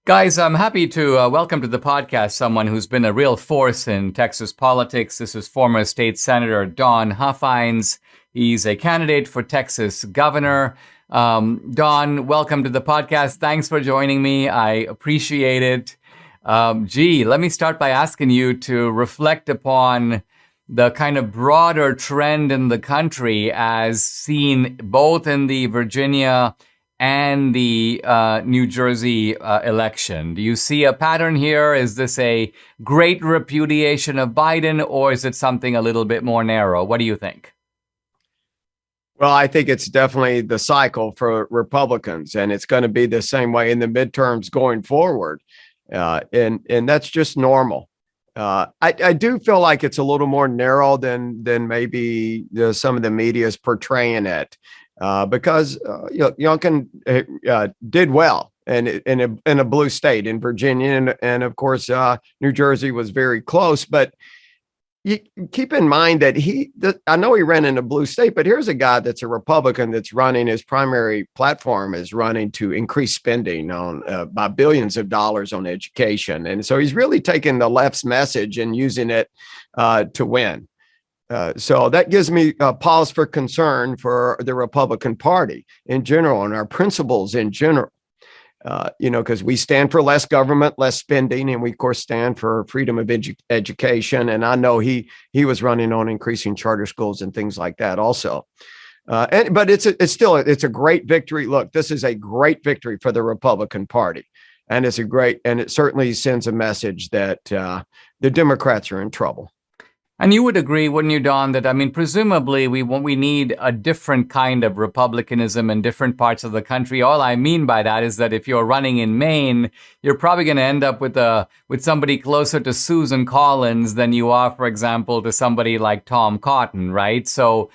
Guys, I'm happy to welcome to the podcast someone who's been a real force in Texas politics. This is former state senator Don Huffines. He's a candidate for Texas governor. Don, welcome to the podcast. Thanks for joining me. I appreciate it. Let me start by asking you to reflect upon the kind of broader trend in the country as seen both in the Virginia and the New Jersey election. Do you see a pattern here? Is this a great repudiation of Biden, or is it something a little bit more narrow? What do you think? Well, I think it's definitely the cycle for Republicans, and it's going to be the same way in the midterms going forward. And that's just normal. I do feel like it's a little more narrow than maybe some of the media is portraying it. Because Youngkin did well in a blue state in Virginia, and of course New Jersey was very close. But you keep in mind that I know he ran in a blue state, but here's a guy that's a Republican that's running, his primary platform is running to increase spending on by billions of dollars on education, and so he's really taking the left's message and using it to win. So that gives me a pause for concern for the Republican Party in general and our principles in general, because we stand for less government, less spending, and we, of course, stand for freedom of education. And I know he was running on increasing charter schools and things like that also. But it's a great victory. Look, this is a great victory for the Republican Party. And it certainly sends a message that the Democrats are in trouble. And you would agree, wouldn't you, Don, that, presumably we need a different kind of republicanism in different parts of the country. All I mean by that is that if you're running in Maine, you're probably going to end up with somebody closer to Susan Collins than you are, for example, to somebody like Tom Cotton, right? So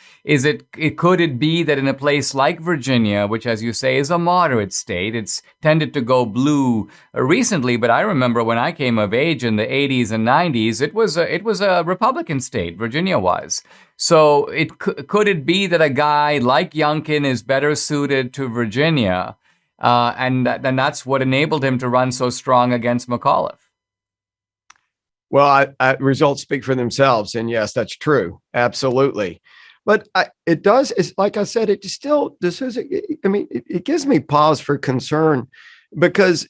could it be that in a place like Virginia, which, as you say, is a moderate state, it's tended to go blue recently, but I remember when I came of age in the 80s and 90s, it was a Republican state, Virginia was. So could it be that a guy like Youngkin is better suited to Virginia, and that's what enabled him to run so strong against McAuliffe? Well, results speak for themselves, and yes, that's true, absolutely. But it's like I said, it gives me pause for concern because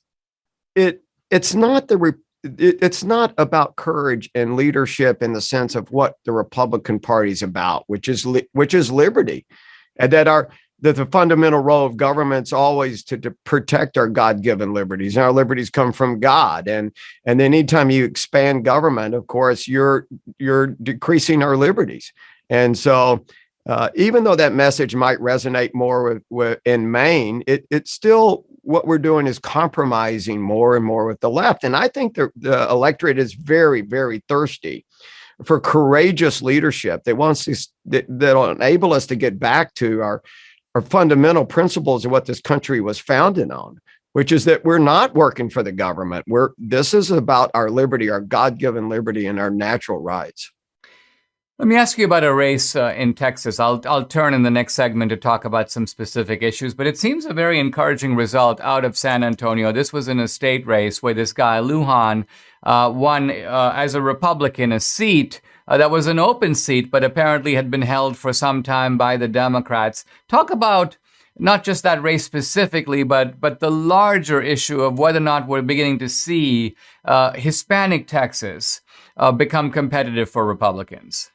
it's not about courage and leadership in the sense of what the Republican Party is about, which is liberty, and that the fundamental role of government is always to protect our God-given liberties. And our liberties come from God, and anytime you expand government, of course, you're decreasing our liberties. And so, even though that message might resonate more with in Maine, it's still what we're doing is compromising more and more with the left. And I think the electorate is very, very thirsty for courageous leadership that'll enable us to get back to our fundamental principles of what this country was founded on, which is that we're not working for the government. This is about our liberty, our God-given liberty, and our natural rights. Let me ask you about a race in Texas. I'll turn in the next segment to talk about some specific issues, but it seems a very encouraging result out of San Antonio. This was in a state race where this guy, Lujan, won as a Republican a seat that was an open seat, but apparently had been held for some time by the Democrats. Talk about not just that race specifically, but the larger issue of whether or not we're beginning to see Hispanic Texas become competitive for Republicans.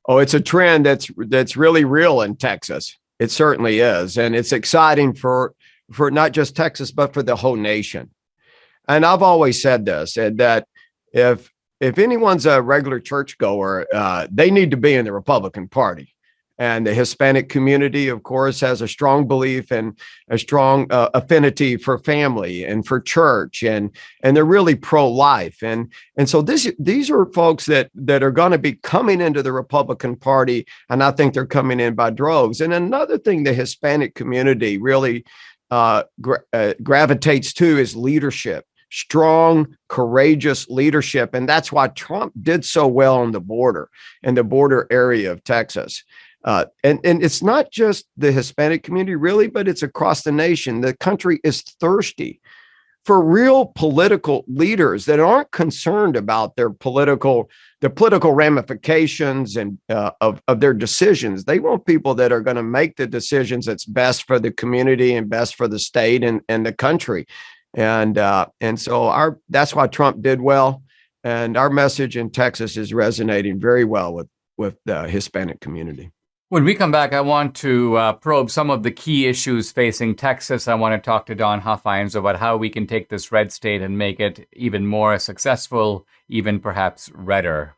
Oh, it's a trend that's really real in Texas. It certainly is. And it's exciting for not just Texas, but for the whole nation. And I've always said this, that if anyone's a regular churchgoer, they need to be in the Republican Party. And the Hispanic community, of course, has a strong belief and a strong affinity for family and for church, and they're really pro-life. And so these are folks that are going to be coming into the Republican Party, and I think they're coming in by droves. And another thing the Hispanic community really gravitates to is leadership. Strong, courageous leadership. And that's why Trump did so well on the border, in the border area of Texas. And it's not just the Hispanic community, really, but it's across the nation. The country is thirsty for real political leaders that aren't concerned about the political ramifications and of their decisions. They want people that are going to make the decisions that's best for the community and best for the state and the country. And so that's why Trump did well. And our message in Texas is resonating very well with the Hispanic community. When we come back, I want to probe some of the key issues facing Texas. I want to talk to Don Huffines about how we can take this red state and make it even more successful, even perhaps redder.